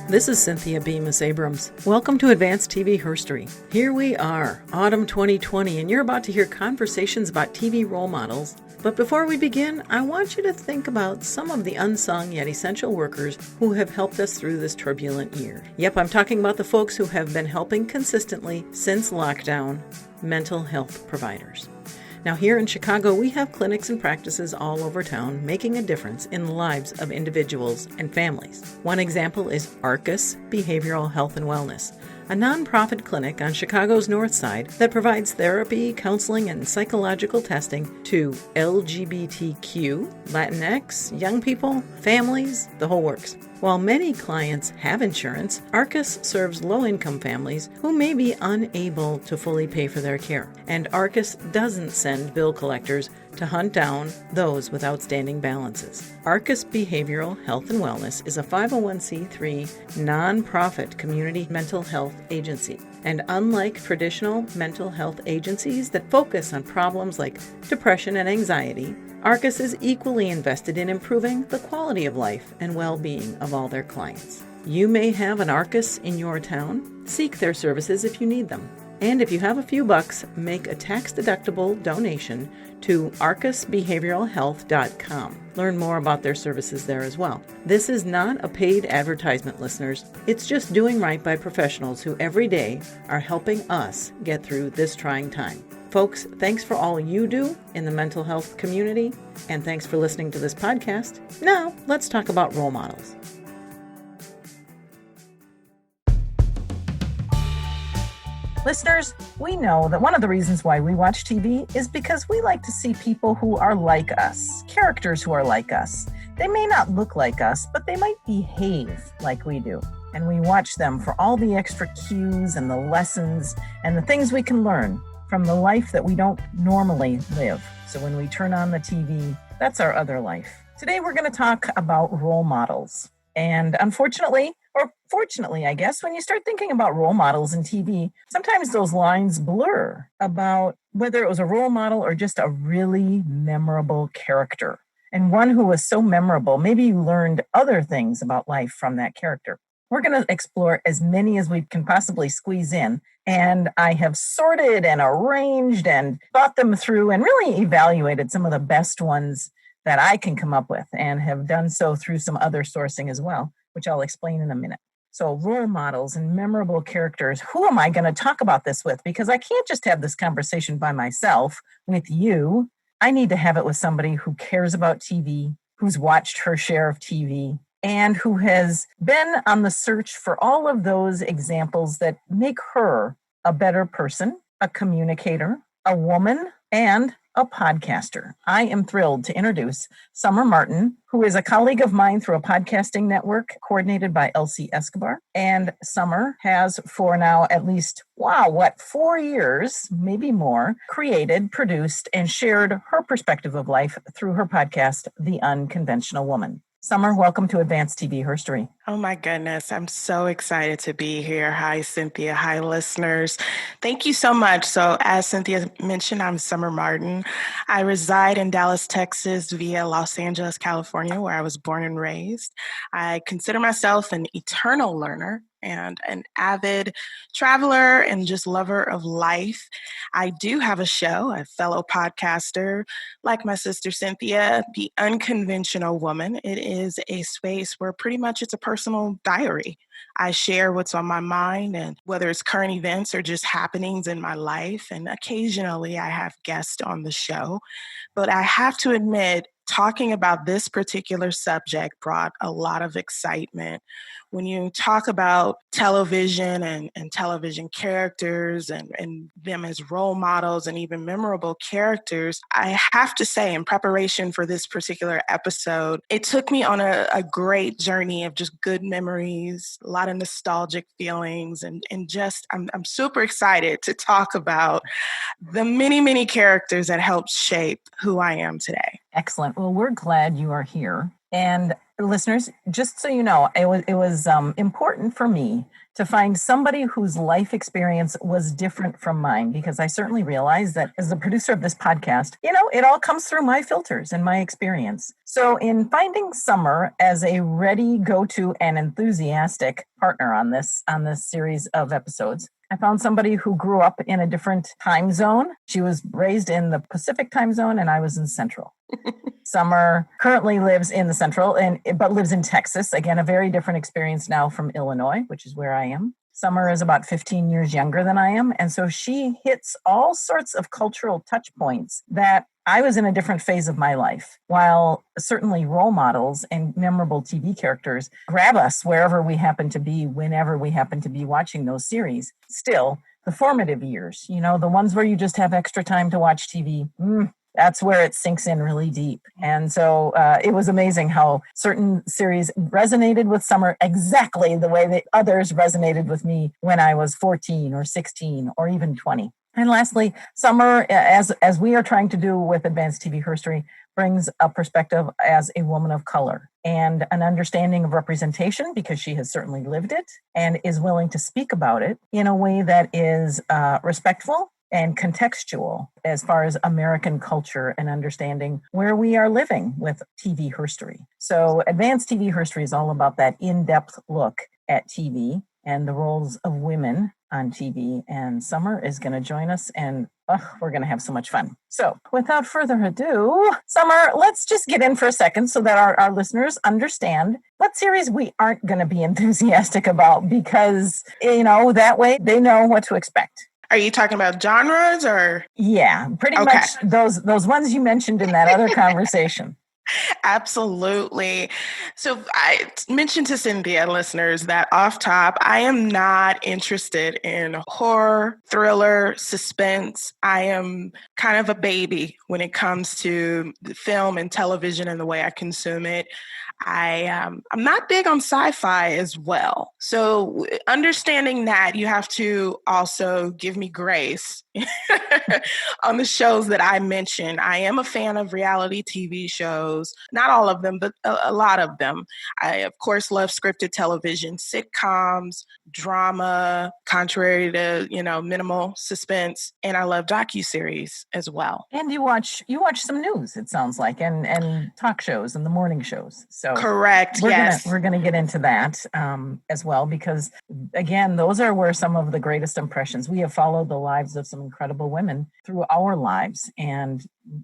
This is Cynthia Bemis Abrams. Welcome to Advanced TV Herstory. Here we are, autumn 2020, and you're about to hear conversations about TV role models. But before we begin, I want you to think about some of the unsung yet essential workers who have helped us through this turbulent year. Yep, I'm talking about the folks who have been helping consistently since lockdown, mental health providers. Now, here in Chicago, we have clinics and practices all over town making a difference in the lives of individuals and families. One example is Arcus Behavioral Health and Wellness, a nonprofit clinic on Chicago's North Side that provides therapy, counseling, and psychological testing to LGBTQ, Latinx, young people, families, the whole works. While many clients have insurance, Arcus serves low-income families who may be unable to fully pay for their care. And Arcus doesn't send bill collectors to hunt down those with outstanding balances. Arcus Behavioral Health and Wellness is a 501c3 nonprofit community mental health agency. And unlike traditional mental health agencies that focus on problems like depression and anxiety, Arcus is equally invested in improving the quality of life and well-being of all their clients. You may have an Arcus in your town. Seek their services if you need them. And if you have a few bucks, make a tax-deductible donation to arcusbehavioralhealth.com. Learn more about their services there as well. This is not a paid advertisement, listeners. It's just doing right by professionals who every day are helping us get through this trying time. Folks, thanks for all you do in the mental health community, and thanks for listening to this podcast. Now, let's talk about role models. Listeners, we know that one of the reasons why we watch TV is because we like to see people who are like us, characters who are like us. They may not look like us, but they might behave like we do. And we watch them for all the extra cues and the lessons and the things we can learn from the life that we don't normally live. So when we turn on the TV, that's our other life. Today we're going to talk about role models. And unfortunately, or fortunately, I guess, when you start thinking about role models in TV, sometimes those lines blur about whether it was a role model or just a really memorable character. And one who was so memorable, maybe you learned other things about life from that character. We're going to explore as many as we can possibly squeeze in. And I have sorted and arranged and thought them through and really evaluated some of the best ones that I can come up with, and have done so through some other sourcing as well, which I'll explain in a minute. So role models and memorable characters, who am I going to talk about this with? Because I can't just have this conversation by myself with you. I need to have it with somebody who cares about TV, who's watched her share of TV, and who has been on the search for all of those examples that make her a better person, a communicator, a woman, and a podcaster. I am thrilled to introduce Summer Martin, who is a colleague of mine through a podcasting network coordinated by Elsie Escobar. And Summer has for now at least, 4 years, maybe more, created, produced, and shared her perspective of life through her podcast, The Unconventional Woman. Summer, welcome to Advanced TV Herstory. Oh my goodness, I'm so excited to be here. Hi, Cynthia. Hi, listeners. Thank you so much. So as Cynthia mentioned, I'm Summer Martin. I reside in Dallas, Texas via Los Angeles, California, where I was born and raised. I consider myself an eternal learner and an avid traveler and just lover of life. I do have a show, a fellow podcaster, like my sister Cynthia, The Unconventional Woman. It is a space where pretty much it's a personal diary. I share what's on my mind, and whether it's current events or just happenings in my life. And occasionally I have guests on the show. But I have to admit, talking about this particular subject brought a lot of excitement. When you talk about television and television characters and them as role models and even memorable characters, I have to say, in preparation for this particular episode, it took me on a great journey of just good memories, a lot of nostalgic feelings, and just I'm super excited to talk about the many, many characters that helped shape who I am today. Excellent. Well, we're glad you are here. And listeners, just so you know, it was important for me to find somebody whose life experience was different from mine, because I certainly realize that as the producer of this podcast, it all comes through my filters and my experience. So in finding Summer as a ready go-to and enthusiastic partner on this series of episodes, I found somebody who grew up in a different time zone. She was raised in the Pacific time zone and I was in Central. Summer currently lives in the Central but lives in Texas. Again, a very different experience now from Illinois, which is where I am. Summer is about 15 years younger than I am. And so she hits all sorts of cultural touch points that I was in a different phase of my life, while certainly role models and memorable TV characters grab us wherever we happen to be, whenever we happen to be watching those series. Still, the formative years, the ones where you just have extra time to watch TV, that's where it sinks in really deep. And so it was amazing how certain series resonated with Summer exactly the way that others resonated with me when I was 14 or 16 or even 20. And lastly, Summer, as we are trying to do with Advanced TV Herstory, brings a perspective as a woman of color and an understanding of representation, because she has certainly lived it and is willing to speak about it in a way that is respectful and contextual as far as American culture and understanding where we are living with TV herstory. So Advanced TV Herstory is all about that in-depth look at TV and the roles of women on TV. And Summer is going to join us, and we're going to have so much fun. So without further ado, Summer, let's just get in for a second so that our listeners understand what series we aren't going to be enthusiastic about, because, that way they know what to expect. Are you talking about genres or? Yeah, pretty much those ones you mentioned in that other conversation. Absolutely. So I mentioned to Cynthia listeners that off top, I am not interested in horror, thriller, suspense. I am kind of a baby when it comes to film and television and the way I consume it. I'm not big on sci-fi as well. So understanding that, you have to also give me grace on the shows that I mentioned. I am a fan of reality TV shows, not all of them, but a lot of them. I, of course, love scripted television, sitcoms, drama, contrary to, minimal suspense. And I love docuseries as well. And you watch some news, it sounds like, and talk shows and the morning shows. So correct. We're going to get into that as well, because again, those are where some of the greatest impressions. We have followed the lives of some incredible women through our lives and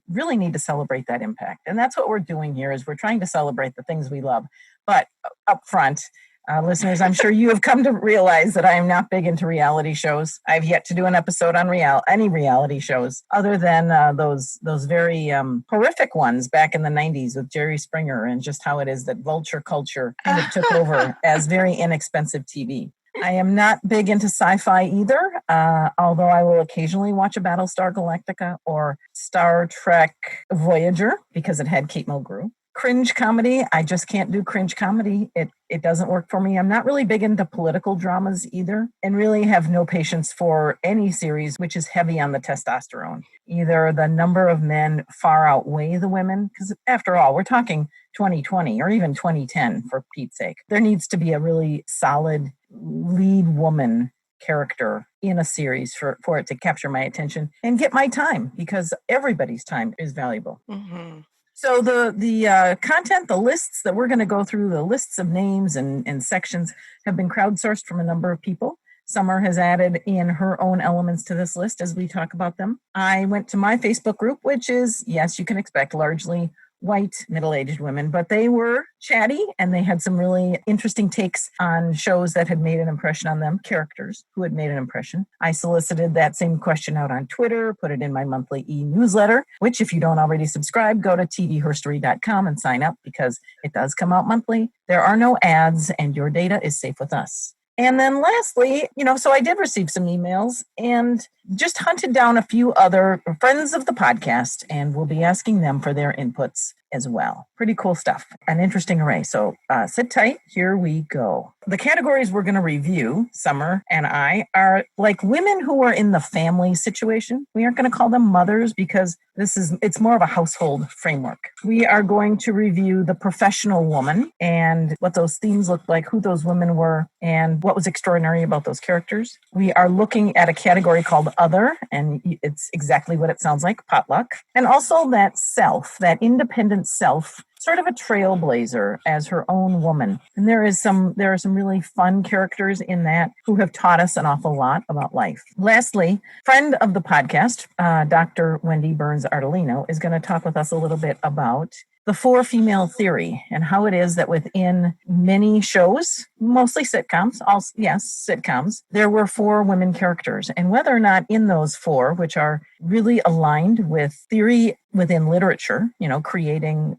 really need to celebrate that impact. And that's what we're doing here, is we're trying to celebrate the things we love. But up front, listeners, I'm sure you have come to realize that I am not big into reality shows. I've yet to do an episode on any reality shows other than those very horrific ones back in the 90s with Jerry Springer, and just how it is that vulture culture kind of took over as very inexpensive TV. I am not big into sci-fi either, although I will occasionally watch a Battlestar Galactica or Star Trek Voyager because it had Kate Mulgrew. Cringe comedy, I just can't do cringe comedy. It doesn't work for me. I'm not really big into political dramas either, and really have no patience for any series which is heavy on the testosterone. Either the number of men far outweigh the women, because after all, we're talking 2020 or even 2010, for Pete's sake. There needs to be a really solid lead woman character in a series for it to capture my attention and get my time, because everybody's time is valuable. Mm-hmm. So the content, the lists that we're going to go through, the lists of names and sections have been crowdsourced from a number of people. Summer has added in her own elements to this list as we talk about them. I went to my Facebook group, which is, yes, you can expect, largely white middle-aged women, but they were chatty and they had some really interesting takes on shows that had made an impression on them, characters who had made an impression. I solicited that same question out on Twitter, put it in my monthly e-newsletter, which if you don't already subscribe, go to tvherstory.com and sign up, because it does come out monthly. There are no ads and your data is safe with us. And then lastly, so I did receive some emails and just hunted down a few other friends of the podcast, and we'll be asking them for their inputs as well. Pretty cool stuff. An interesting array. So sit tight. Here we go. The categories we're going to review, Summer and I, are like women who are in the family situation. We aren't going to call them mothers because it's more of a household framework. We are going to review the professional woman and what those themes looked like, who those women were, and what was extraordinary about those characters. We are looking at a category called other, and it's exactly what it sounds like, potluck. And also that self, that independent self, sort of a trailblazer as her own woman. And there are some really fun characters in that who have taught us an awful lot about life. Lastly, friend of the podcast, Dr. Wendy Burns Artolino, is going to talk with us a little bit about the four female theory and how it is that within many shows, mostly sitcoms, sitcoms, there were four women characters, and whether or not in those four, which are really aligned with theory within literature, creating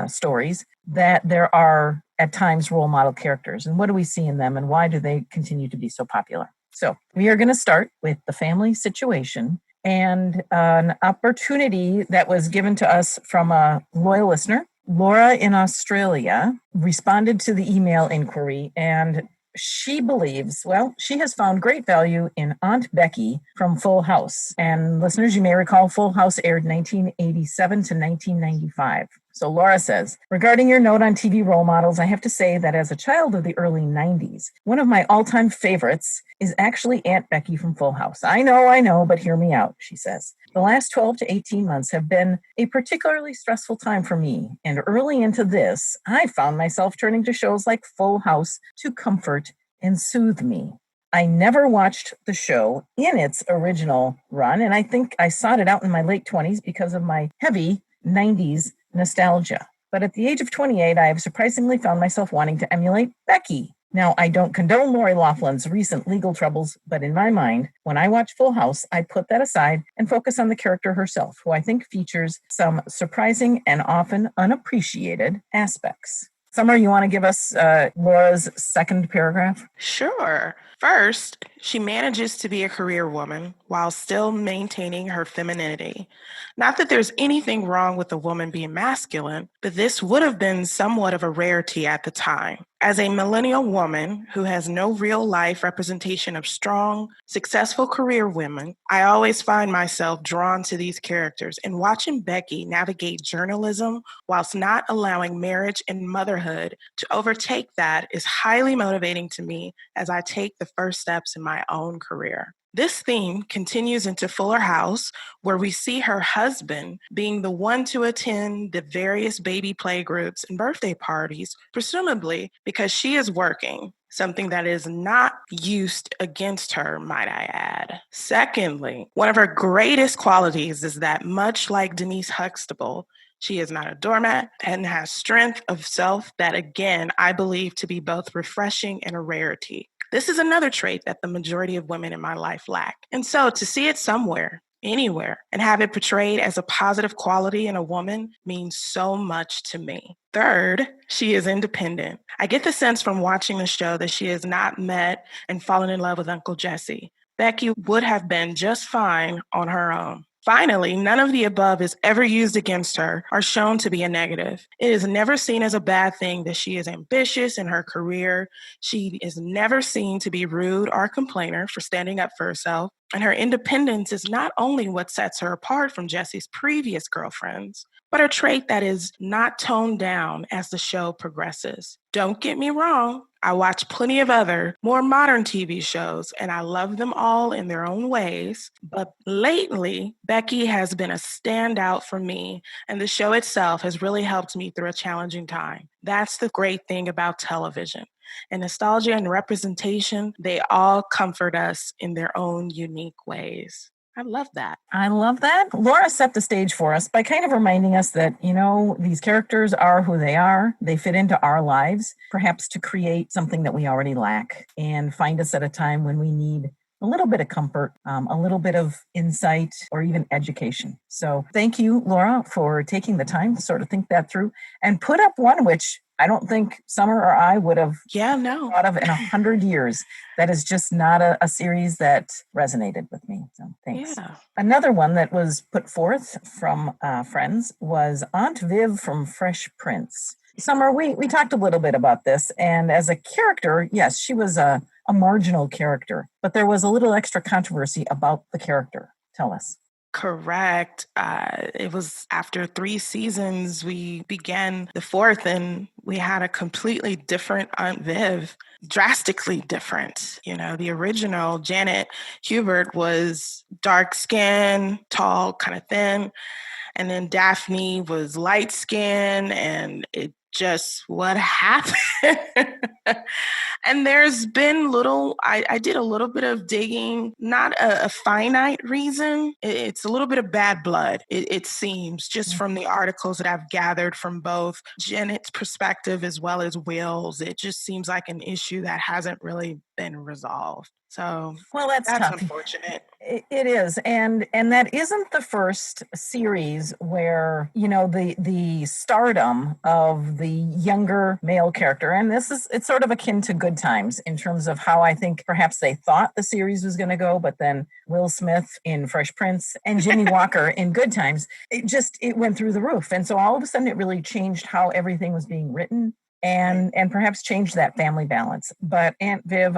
stories, that there are at times role model characters, and what do we see in them, and why do they continue to be so popular? So we are going to start with the family situation, and an opportunity that was given to us from a loyal listener. Laura in Australia responded to the email inquiry, and she believes, she has found great value in Aunt Becky from Full House. And listeners, you may recall Full House aired 1987 to 1995. So Laura says, regarding your note on TV role models, I have to say that as a child of the early 90s, one of my all-time favorites is actually Aunt Becky from Full House. I know, but hear me out, she says. The last 12 to 18 months have been a particularly stressful time for me. And early into this, I found myself turning to shows like Full House to comfort and soothe me. I never watched the show in its original run, and I think I sought it out in my late 20s because of my heavy 90s nostalgia. But at the age of 28, I have surprisingly found myself wanting to emulate Becky. Now, I don't condone Lori Loughlin's recent legal troubles, but in my mind, when I watch Full House, I put that aside and focus on the character herself, who I think features some surprising and often unappreciated aspects. Summer, you want to give us Laura's second paragraph? Sure. First, she manages to be a career woman while still maintaining her femininity. Not that there's anything wrong with a woman being masculine, but this would have been somewhat of a rarity at the time. As a millennial woman who has no real life representation of strong, successful career women, I always find myself drawn to these characters, and watching Becky navigate journalism whilst not allowing marriage and motherhood to overtake that is highly motivating to me as I take the first steps in my own career. This theme continues into Fuller House, where we see her husband being the one to attend the various baby playgroups and birthday parties, presumably because she is working, something that is not used against her, might I add. Secondly, one of her greatest qualities is that, much like Denise Huxtable, she is not a doormat and has strength of self that, again, I believe to be both refreshing and a rarity. This is another trait that the majority of women in my life lack. And so to see it somewhere, anywhere, and have it portrayed as a positive quality in a woman means so much to me. Third, she is independent. I get the sense from watching the show that she has not met and fallen in love with Uncle Jesse. Becky would have been just fine on her own. Finally, none of the above is ever used against her or shown to be a negative. It is never seen as a bad thing that she is ambitious in her career. She is never seen to be rude or a complainer for standing up for herself. And her independence is not only what sets her apart from Jesse's previous girlfriends, but a trait that is not toned down as the show progresses. Don't get me wrong, I watch plenty of other, more modern TV shows, and I love them all in their own ways. But lately, Becky has been a standout for me, and the show itself has really helped me through a challenging time. That's the great thing about television. And nostalgia and representation, they all comfort us in their own unique ways. I love that. I love that. Laura set the stage for us by kind of reminding us that, these characters are who they are. They fit into our lives, perhaps to create something that we already lack and find us at a time when we need a little bit of comfort, a little bit of insight, or even education. So thank you, Laura, for taking the time to sort of think that through and put up one which I don't think Summer or I would have thought of in 100 years. That is just not a series that resonated with me. So thanks. Yeah. Another one that was put forth from friends was Aunt Viv from Fresh Prince. Summer, we talked a little bit about this, and as a character, yes, she was a marginal character, but there was a little extra controversy about the character. Tell us. Correct. It was after 3 seasons, we began the 4th, and we had a completely different Aunt Viv, drastically different. You know, the original Janet Hubert was dark skinned, tall, kind of thin. And then Daphne was light skinned, and it just what happened. And there's been I did a little bit of digging, not a finite reason. It's a little bit of bad blood, it seems, just from the articles that I've gathered from both Janet's perspective as well as Will's. It just seems like an issue that hasn't really been resolved. So well, that's tough. Unfortunate. It is, and that isn't the first series where, you know, the stardom of the younger male character, and it's sort of akin to Good Times in terms of how I think perhaps they thought the series was going to go, but then Will Smith in Fresh Prince and Jimmy Walker in Good Times, it went through the roof, and so all of a sudden it really changed how everything was being written. And perhaps change that family balance. But Aunt Viv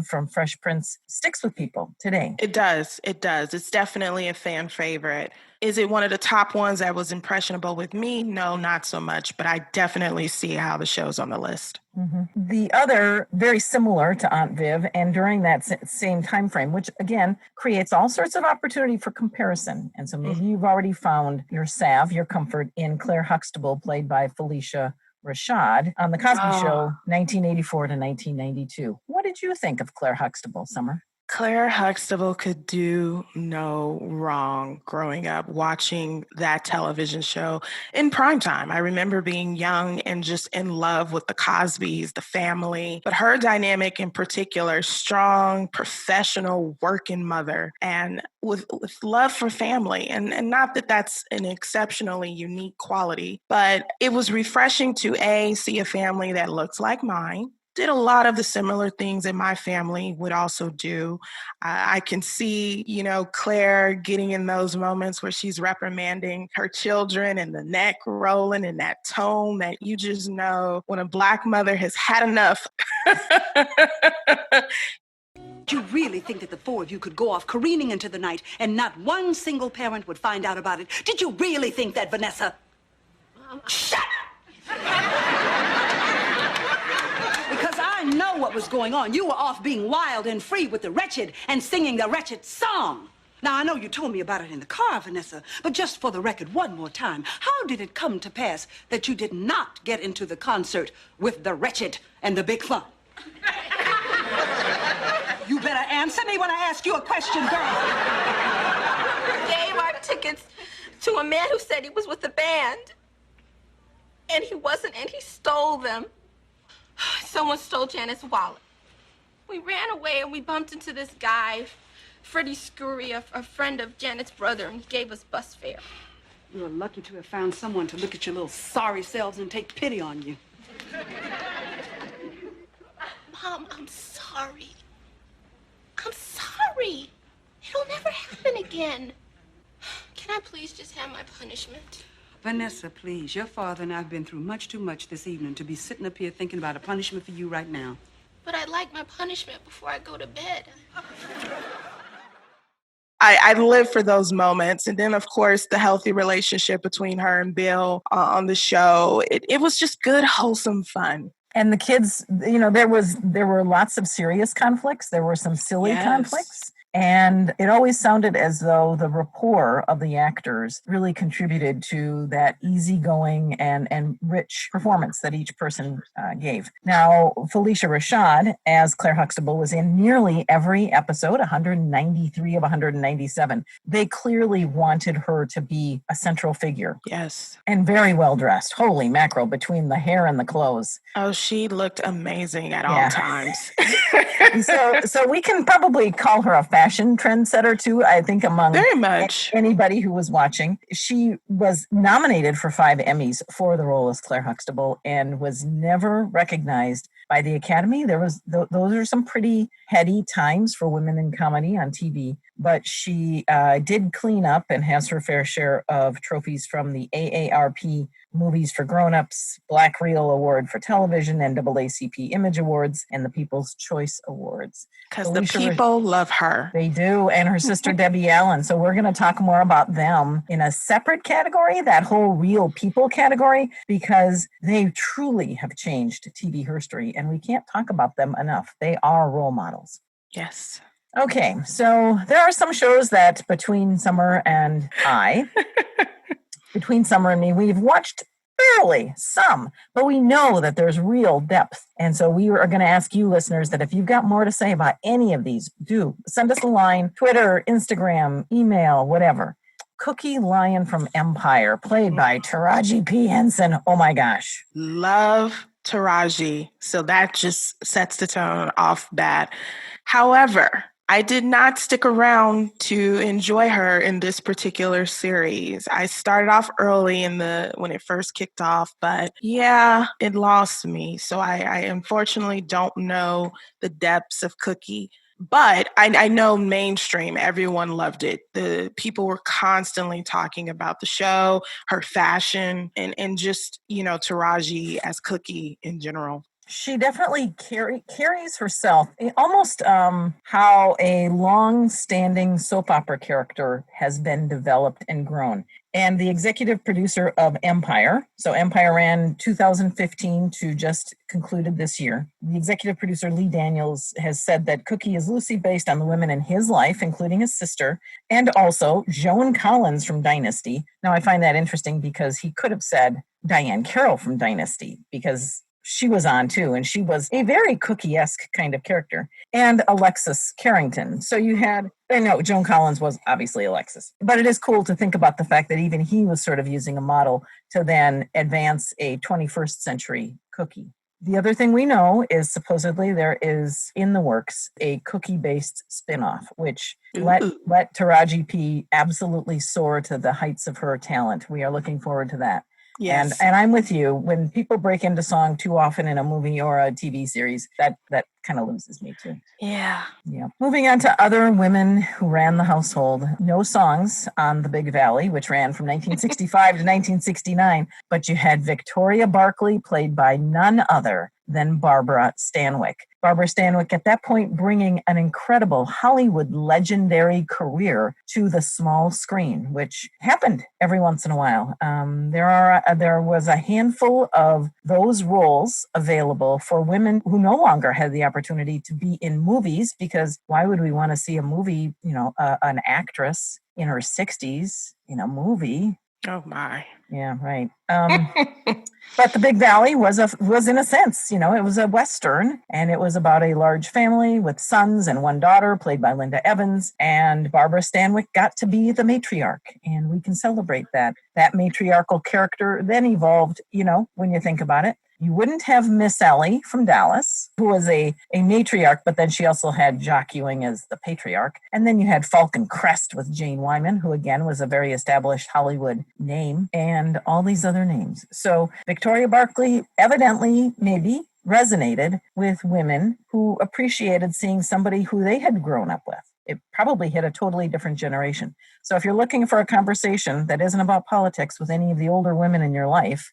from Fresh Prince sticks with people today. It does. It's definitely a fan favorite. Is it one of the top ones that was impressionable with me? No, not so much, but I definitely see how the show's on the list. Mm-hmm. The other, very similar to Aunt Viv, and during that same time frame, which again creates all sorts of opportunity for comparison. And so maybe you've already found your salve, your comfort in Clair Huxtable, played by Felicia Rashad on the Cosby Show, 1984 to 1992. What did you think of Clair Huxtable, Summer? Clair Huxtable could do no wrong growing up watching that television show in primetime. I remember being young and just in love with the Cosbys, the family, but her dynamic in particular, strong, professional, working mother, and with love for family. And not that that's an exceptionally unique quality, but it was refreshing to see a family that looks like mine, did a lot of the similar things that my family would also do. I can see, you know, Claire getting in those moments where she's reprimanding her children and the neck rolling and that tone that you just know when a Black mother has had enough. You really think that the 4 of you could go off careening into the night and not one single parent would find out about it? Did you really think that, Vanessa? Shut up! Because I know what was going on. You were off being wild and free with the wretched and singing the wretched song. Now, I know you told me about it in the car, Vanessa, but just for the record, one more time, how did it come to pass that you did not get into the concert with the wretched and the big fun? You better answer me when I ask you a question, girl. We gave our tickets to a man who said he was with the band. And he wasn't, and he stole them. Someone stole Janet's wallet. We ran away and we bumped into this guy, Freddie Scurry, a friend of Janet's brother, and he gave us bus fare. You were lucky to have found someone to look at your little sorry selves and take pity on you. Mom, I'm sorry. I'm sorry. It'll never happen again. Can I please just have my punishment? Vanessa, please. Your father and I have been through much too much this evening to be sitting up here thinking about a punishment for you right now. But I'd like my punishment before I go to bed. I live for those moments. And then, of course, the healthy relationship between her and Bill on the show. It was just good, wholesome fun. And the kids, you know, there were lots of serious conflicts. There were some silly conflicts. And it always sounded as though the rapport of the actors really contributed to that easygoing and rich performance that each person gave. Now, Felicia Rashad, as Clair Huxtable, was in nearly every episode, 193 of 197. They clearly wanted her to be a central figure. Yes. And very well dressed. Holy mackerel, between the hair and the clothes. Oh, she looked amazing at all times. So we can probably call her a fashion trendsetter too, I think, among very much anybody who was watching. She was nominated for 5 Emmys for the role as Clair Huxtable and was never recognized by the Academy. Those are some pretty heady times for women in comedy on TV, but she did clean up and has her fair share of trophies from the AARP Movies for Grown-Ups, Black Reel Award for Television, NAACP Image Awards, and the People's Choice Awards. Because the people love her. They do, and her sister Debbie Allen. So we're going to talk more about them in a separate category, that whole real people category, because they truly have changed TV history, and we can't talk about them enough. They are role models. Yes. Okay, so there are some shows that between Summer and me, we've watched barely some, but we know that there's real depth. And so we are going to ask you listeners that if you've got more to say about any of these, do send us a line, Twitter, Instagram, email, whatever. Cookie Lion from Empire, played by Taraji P. Henson. Oh my gosh. Love Taraji. So that just sets the tone off bat. However, I did not stick around to enjoy her in this particular series. I started off early when it first kicked off, but yeah, it lost me. So I unfortunately don't know the depths of Cookie. But I know mainstream, everyone loved it. The people were constantly talking about the show, her fashion, and just, Taraji as Cookie in general. She definitely carries herself almost how a long-standing soap opera character has been developed and grown. And the executive producer of Empire, so Empire ran 2015 to just concluded this year. The executive producer, Lee Daniels, has said that Cookie is loosely based on the women in his life, including his sister, and also Joan Collins from Dynasty. Now, I find that interesting because he could have said Diane Carroll from Dynasty, because she was on too, and she was a very Cookie-esque kind of character. And Alexis Carrington. So you had, Joan Collins was obviously Alexis. But it is cool to think about the fact that even he was sort of using a model to then advance a 21st century Cookie. The other thing we know is supposedly there is in the works a Cookie-based spinoff, which let Taraji P. absolutely soar to the heights of her talent. We are looking forward to that. Yes. And I'm with you. When people break into song too often in a movie or a TV series, that kind of loses me too. Yeah. Moving on to other women who ran the household. No songs on The Big Valley, which ran from 1965 to 1969. But you had Victoria Barkley, played by none other than Barbara Stanwyck. Barbara Stanwyck at that point bringing an incredible Hollywood legendary career to the small screen, which happened every once in a while. There was a handful of those roles available for women who no longer had the opportunity to be in movies, because why would we want to see a movie, an actress in her 60s in a movie? Oh my. Yeah, right. But The Big Valley was in a sense, it was a Western, and it was about a large family with sons and one daughter, played by Linda Evans, and Barbara Stanwyck got to be the matriarch, and we can celebrate that. That matriarchal character then evolved, when you think about it. You wouldn't have Miss Ellie from Dallas, who was a matriarch, but then she also had Jock Ewing as the patriarch. And then you had Falcon Crest with Jane Wyman, who again was a very established Hollywood name, and all these other names. So Victoria Barkley evidently maybe resonated with women who appreciated seeing somebody who they had grown up with. It probably hit a totally different generation. So if you're looking for a conversation that isn't about politics with any of the older women in your life,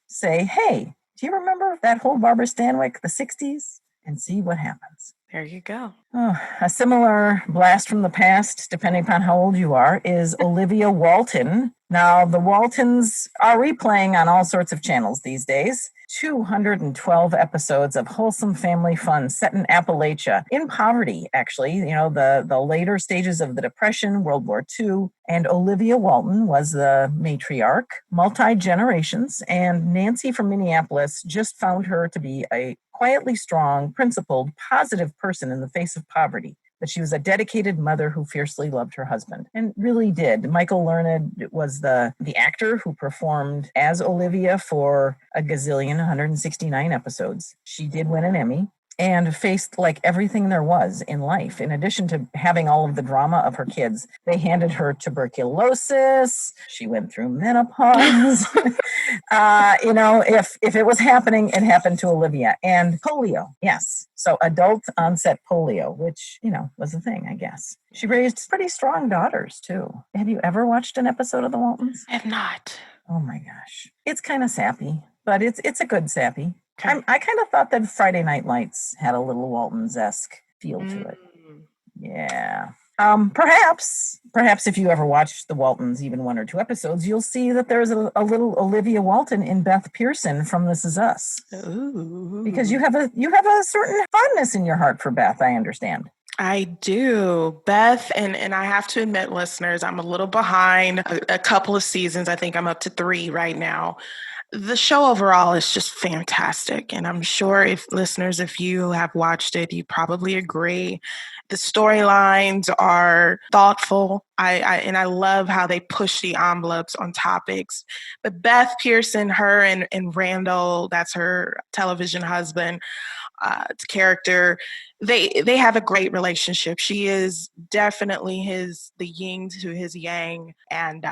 say, hey, do you remember that whole Barbara Stanwyck, the 60s? And see what happens. There you go. A similar blast from the past, depending upon how old you are, is Olivia Walton. Now, the Waltons are replaying on all sorts of channels these days. 212 episodes of wholesome family fun set in Appalachia, in poverty, actually, the later stages of the Depression, World War II. And Olivia Walton was the matriarch, multi-generations, and Nancy from Minneapolis just found her to be a quietly strong, principled, positive person in the face of poverty. But she was a dedicated mother who fiercely loved her husband, and really did. Michael Learned was the actor who performed as Olivia for a gazillion, 169 episodes. She did win an Emmy. and faced like everything there was in life. In addition to having all of the drama of her kids, they handed her tuberculosis. She went through menopause. If it was happening, it happened to Olivia. And polio, yes. So adult onset polio, which, was a thing, I guess. She raised pretty strong daughters, too. Have you ever watched an episode of The Waltons? I have not. Oh, my gosh. It's kind of sappy, but it's a good sappy. Okay. I kind of thought that Friday Night Lights had a little Waltons-esque feel to it. Yeah. Perhaps if you ever watched the Waltons, even 1 or 2 episodes, you'll see that there's a little Olivia Walton in Beth Pearson from This Is Us. Ooh. Because you have a certain fondness in your heart for Beth, I understand. I do. Beth, and I have to admit, listeners, I'm a little behind a couple of seasons. I think I'm up to 3 right now. The show overall is just fantastic. And I'm sure if you have watched it, you probably agree. The storylines are thoughtful. I love how they push the envelopes on topics. But Beth Pearson, her and Randall, that's her television husband, character, they have a great relationship. She is definitely the yin to his yang. And,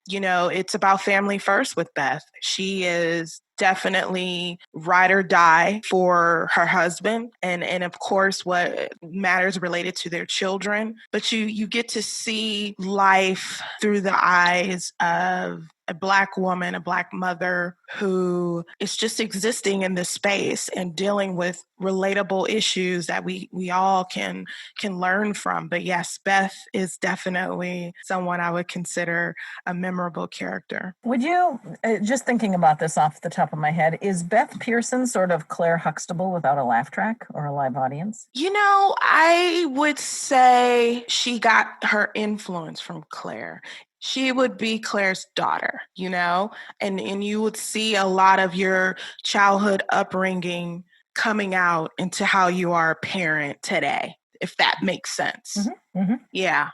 it's about family first with Beth. She is definitely ride or die for her husband and of course what matters related to their children. But you get to see life through the eyes of a Black woman, a Black mother who is just existing in this space and dealing with relatable issues that we all can learn from. But yes, Beth is definitely someone I would consider a memorable character. Would you, just thinking about this off the top of my head, is Beth Pearson sort of Clair Huxtable without a laugh track or a live audience? I would say she got her influence from Clair. She would be Claire's daughter, and you would see a lot of your childhood upbringing coming out into how you are a parent today, if that makes sense. Mm-hmm, mm-hmm. Yeah.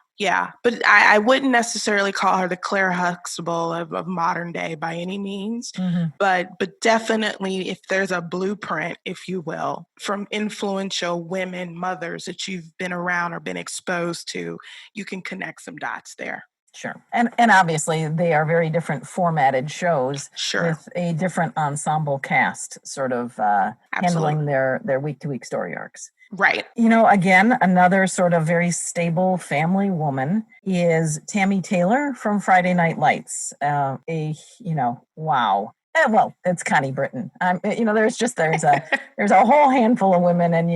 But I wouldn't necessarily call her the Clair Huxtable of modern day by any means. Mm-hmm. But definitely if there's a blueprint, if you will, from influential women, mothers that you've been around or been exposed to, you can connect some dots there. Sure. And obviously they are very different formatted shows. Sure. With a different ensemble cast sort of handling their week-to-week story arcs. Right. Again, another sort of very stable family woman is Tammy Taylor from Friday Night Lights. Wow. Well, it's Connie Britton. There's a whole handful of women, and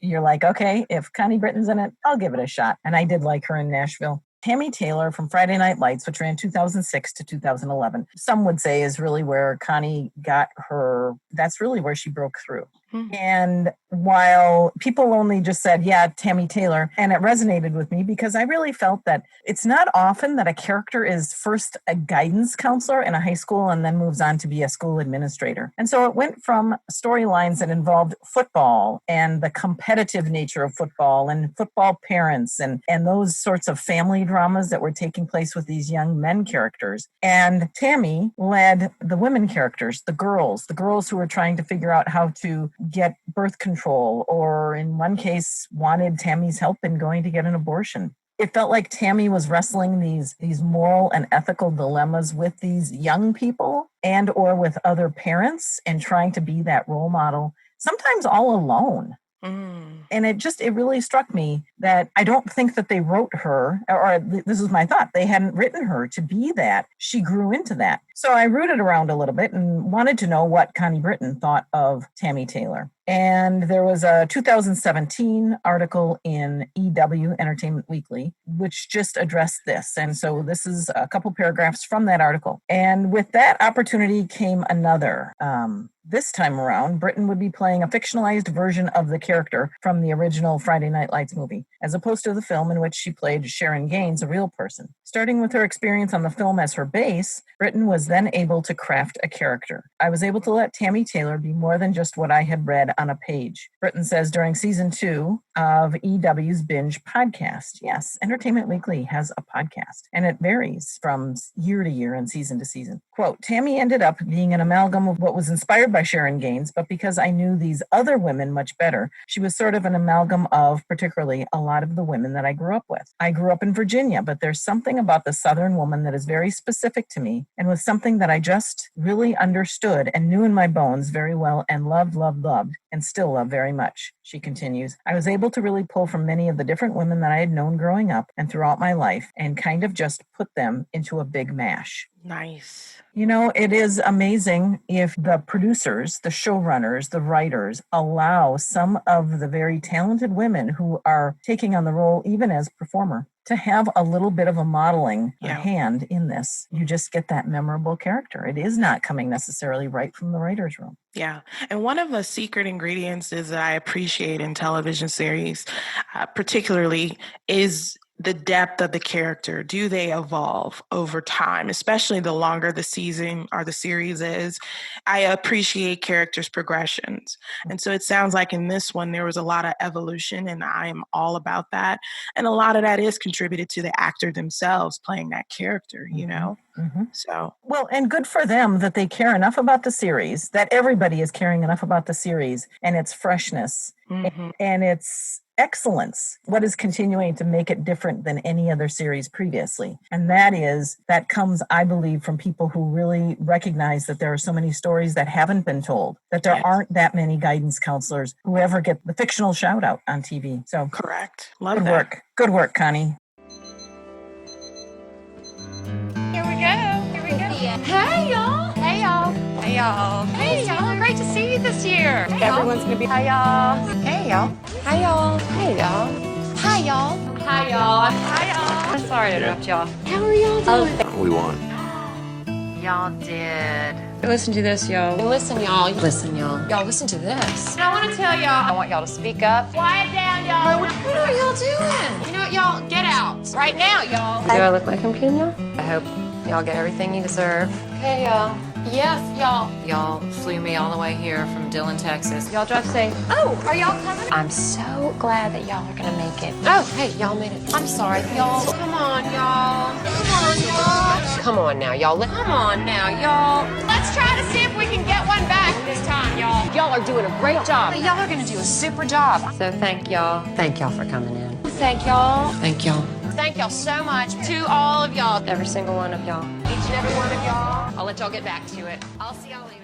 you're like, okay, if Connie Britton's in it, I'll give it a shot. And I did like her in Nashville. Tammy Taylor from Friday Night Lights, which ran 2006 to 2011, some would say is really where Connie got her, that's really where she broke through. Mm-hmm. And while people only just said, yeah, Tammy Taylor, and it resonated with me because I really felt that it's not often that a character is first a guidance counselor in a high school and then moves on to be a school administrator. And so it went from storylines that involved football and the competitive nature of football and football parents and those sorts of family dramas that were taking place with these young men characters. And Tammy led the women characters, the girls who were trying to figure out how to get birth control, or in one case wanted Tammy's help in going to get an abortion. It felt like Tammy was wrestling these moral and ethical dilemmas with these young people and or with other parents and trying to be that role model, sometimes all alone. And it really struck me that I don't think that they wrote her, or this is my thought, they hadn't written her to be that. She grew into that. So I rooted around a little bit and wanted to know what Connie Britton thought of Tammy Taylor. And there was a 2017 article in EW, Entertainment Weekly, which just addressed this. And so this is a couple paragraphs from that article. And with that opportunity came another. This time around, Britton would be playing a fictionalized version of the character from the original Friday Night Lights movie, as opposed to the film in which she played Sharon Gaines, a real person. Starting with her experience on the film as her base, Britton was was then able to craft a character. I was able to let Tammy Taylor be more than just what I had read on a page. Britton says during season 2 of EW's Binge podcast. Yes, Entertainment Weekly has a podcast, and it varies from year to year and season to season. Quote, Tammy ended up being an amalgam of what was inspired by Sharon Gaines, but because I knew these other women much better, she was sort of an amalgam of particularly a lot of the women that I grew up with. I grew up in Virginia, but there's something about the Southern woman that is very specific to me and was something that I just really understood and knew in my bones very well and loved, and still love very much. She continues, I was able to really pull from many of the different women that I had known growing up and throughout my life and kind of just put them into a big mash. Nice. You know, it is amazing if the producers, the showrunners, the writers allow some of the very talented women who are taking on the role, even as performer, to have a little bit of a modeling hand in this. You just get that memorable character. It is not coming necessarily right from the writer's room. Yeah. And one of the secret ingredients is that I appreciate in television series, particularly, is the depth of the character. Do they evolve over time, especially the longer the season or the series is? I appreciate characters' progressions. And so it sounds like in this one, there was a lot of evolution, and I am all about that. And a lot of that is contributed to the actor themselves playing that character, you know? Mm-hmm. So, well, and good for them that they care enough about the series, that everybody is caring enough about the series and its freshness and its excellence, what is continuing to make it different than any other series previously. And that comes, I believe, from people who really recognize that there are so many stories that haven't been told, that there aren't that many guidance counselors who ever get the fictional shout out on TV. So correct. Love good that. work. Good work, Connie. Here we go. Hey, y'all. Hey, y'all. Hey, y'all. Hey, y'all. Great to see you this year. Hey, everyone's going to be. Hi, y'all. Hey, y'all. Hi, y'all. Hey, y'all. Hi, y'all. Hi, y'all. Hi, y'all. I'm sorry to interrupt y'all. How are y'all doing? We won. Y'all did. Listen to this, y'all. Listen, y'all. Listen, y'all. Y'all, listen to this. And I want to tell y'all, I want y'all to speak up. Quiet down, y'all. What are y'all doing? You know what, y'all? Get out. Right now, y'all. Do I look like I'm kidding y'all? I hope y'all get everything you deserve. Okay, y'all. Yes, y'all. Y'all flew me all the way here from Dillon, Texas. Y'all drive safe. Oh, are y'all coming? I'm so glad that y'all are gonna make it. Oh, hey, y'all made it. I'm sorry, y'all. Come on, y'all. Come on, y'all. Come on now, y'all. Come on now, y'all. Let's try to see if we can get one back this time, y'all. Y'all are doing a great job. Y'all are gonna do a super job. So thank y'all. Thank y'all for coming in. Thank y'all. Thank y'all. Thank y'all so much to all of y'all. Every single one of y'all. Each and every one of y'all. I'll let y'all get back to it. I'll see y'all later.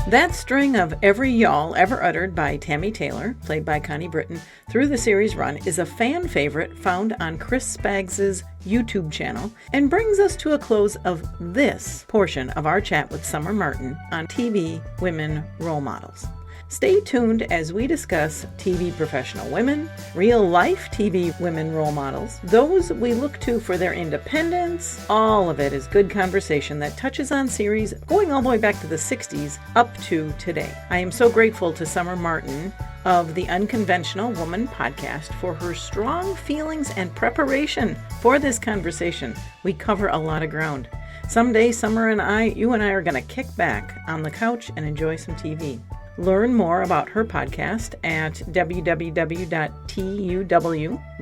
That string of every y'all ever uttered by Tammy Taylor, played by Connie Britton, through the series run is a fan favorite found on Chris Spags' YouTube channel and brings us to a close of this portion of our chat with Summer Martin on TV Women Role Models. Stay tuned as we discuss TV professional women, real-life TV women role models, those we look to for their independence. All of it is good conversation that touches on series going all the way back to the 60s up to today. I am so grateful to Summer Martin of the Unconventional Woman podcast for her strong feelings and preparation for this conversation. We cover a lot of ground. Someday, Summer and you and I are going to kick back on the couch and enjoy some TV. Learn more about her podcast at www.tuw,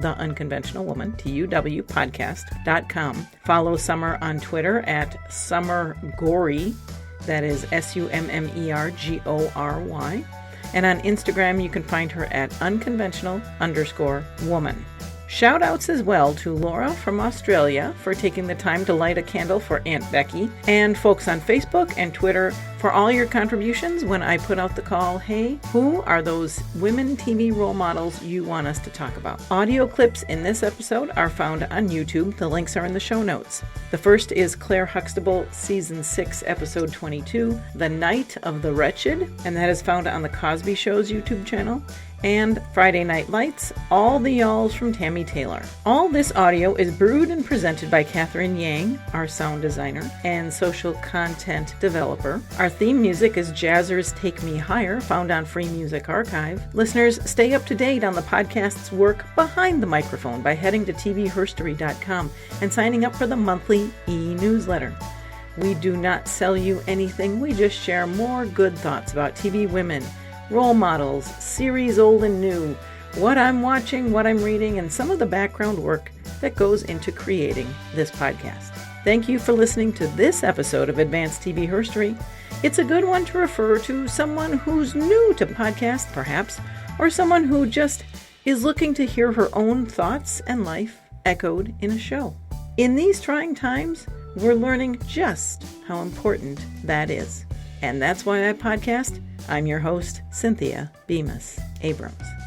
the Unconventional Woman, tuwpodcast.com. Follow Summer on Twitter at SummerGory, that is SUMMERGORY. And on Instagram, you can find her at unconventional_woman. Shout outs as well to Laura from Australia for taking the time to light a candle for Aunt Becky, and folks on Facebook and Twitter for all your contributions when I put out the call, hey, who are those women TV role models you want us to talk about? Audio clips in this episode are found on YouTube. The links are in the show notes. The first is Clair Huxtable, Season 6, Episode 22, The Night of the Wretched, and that is found on the Cosby Show's YouTube channel. and Friday Night Lights, All the Y'alls from Tammy Taylor. All this audio is brewed and presented by Catherine Yang, our sound designer and social content developer. Our theme music is Jazzer's Take Me Higher, found on Free Music Archive. Listeners, stay up to date on the podcast's work behind the microphone by heading to tvherstory.com and signing up for the monthly e-newsletter. We do not sell you anything, we just share more good thoughts about TV women, role models, series old and new, what I'm watching, what I'm reading, and some of the background work that goes into creating this podcast. Thank you for listening to this episode of Advanced TV Herstory. It's a good one to refer to someone who's new to podcasts, perhaps, or someone who just is looking to hear her own thoughts and life echoed in a show. In these trying times, we're learning just how important that is. And that's why I podcast. I'm your host, Cynthia Bemis Abrams.